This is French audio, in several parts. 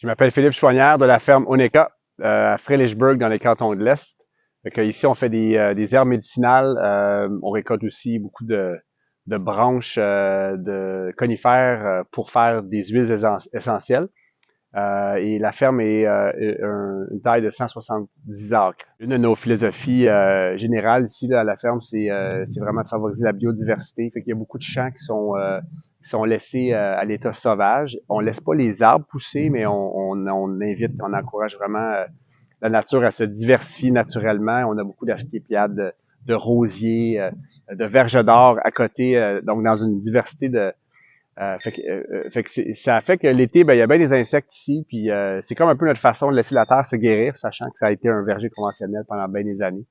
Je m'appelle Philippe Chouanière de la ferme Oneka à Frelichburg dans les cantons de l'Est. Ici, on fait des herbes médicinales. On récolte aussi beaucoup de branches de conifères pour faire des huiles essentielles. Et la ferme est une taille de 170 acres. Une de nos philosophies générales ici là, à la ferme, c'est vraiment de favoriser la biodiversité. Fait qu'il y a beaucoup de champs qui sont laissés à l'état sauvage. On laisse pas les arbres pousser, mais on invite, on encourage vraiment la nature à se diversifier naturellement. On a beaucoup d'asclépiades, de rosiers, de verges d'or à côté, donc dans une diversité de ça fait que l'été, ben, il y a bien des insectes ici, puis c'est comme un peu notre façon de laisser la terre se guérir, sachant que ça a été un verger conventionnel pendant bien des années.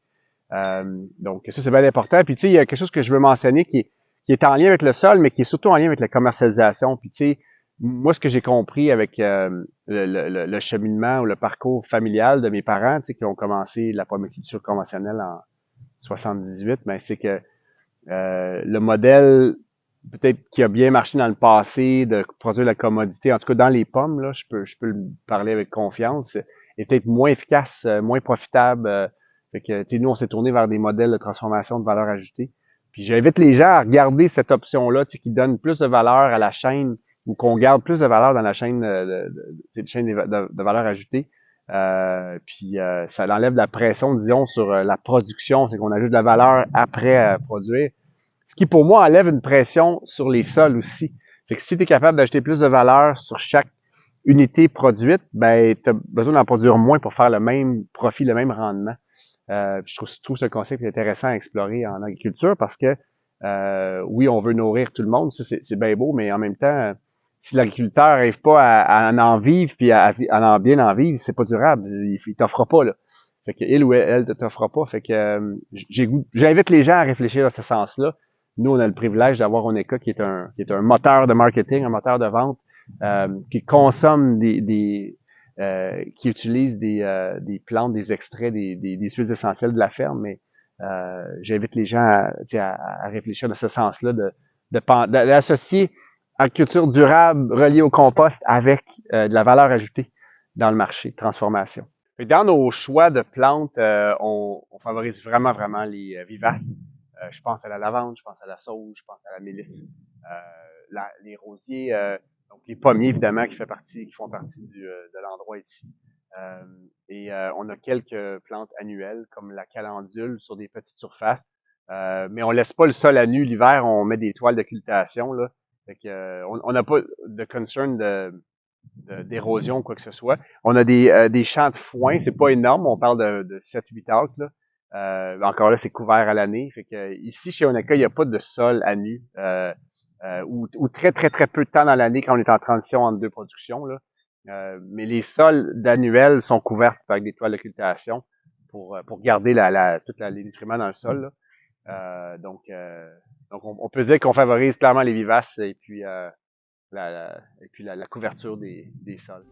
Donc ça, c'est bien important. Puis tu sais, il y a quelque chose que je veux mentionner qui est en lien avec le sol, mais qui est surtout en lien avec la commercialisation. Puis tu sais, moi, ce que j'ai compris avec le cheminement ou le parcours familial de mes parents, tu sais, qui ont commencé la pomiculture conventionnelle en 78, ben c'est que le modèle peut-être qui a bien marché dans le passé de produire la commodité, en tout cas dans les pommes, là, je peux le parler avec confiance, est peut-être moins efficace, moins profitable. Fait que, tu sais, nous, on s'est tourné vers des modèles de transformation de valeur ajoutée. Puis j'invite les gens à regarder cette option-là, tu sais, qui donne plus de valeur à la chaîne ou qu'on garde plus de valeur dans la chaîne de valeur ajoutée. Ça enlève de la pression, disons, sur la production, c'est qu'on ajoute de la valeur après produire. Ce qui, pour moi, enlève une pression sur les sols aussi. C'est que si tu es capable d'acheter plus de valeur sur chaque unité produite, ben, tu as besoin d'en produire moins pour faire le même profit, le même rendement. Je trouve ce concept intéressant à explorer en agriculture parce que, oui, on veut nourrir tout le monde, ça c'est bien beau, mais en même temps, si l'agriculteur n'arrive pas à en vivre puis à en bien en vivre, c'est pas durable. Il t'offrera pas, là. Fait que il ou elle ne t'offrera pas. Fait que j'invite les gens à réfléchir à ce sens-là. Nous, on a le privilège d'avoir Oneka qui est un moteur de marketing, un moteur de vente, qui consomme qui utilise des plantes, des extraits, des huiles essentielles de la ferme, mais j'invite les gens à réfléchir dans ce sens-là, d'associer agriculture durable reliée au compost avec de la valeur ajoutée dans le marché de transformation. Dans nos choix de plantes, on favorise vraiment les vivaces. Je pense à la lavande, je pense à la sauge, je pense à la mélisse, les rosiers, donc les pommiers évidemment qui font partie de l'endroit ici. On a quelques plantes annuelles comme la calendule sur des petites surfaces, mais on laisse pas le sol à nu l'hiver, on met des toiles de cultivation là. Fait que, on n'a pas de concern d'érosion ou quoi que ce soit. On a des champs de foin, c'est pas énorme, on parle de 7-8 acres. Là. Encore là, c'est couvert à l'année. Fait que ici, chez Oneka, il n'y a pas de sol à nu. Ou très peu de temps dans l'année quand on est en transition entre deux productions. Là. Mais les sols d'annuels sont couverts avec des toiles de cultivation pour garder tous les nutriments dans le sol. Là. Donc on peut dire qu'on favorise clairement les vivaces et puis la couverture des sols.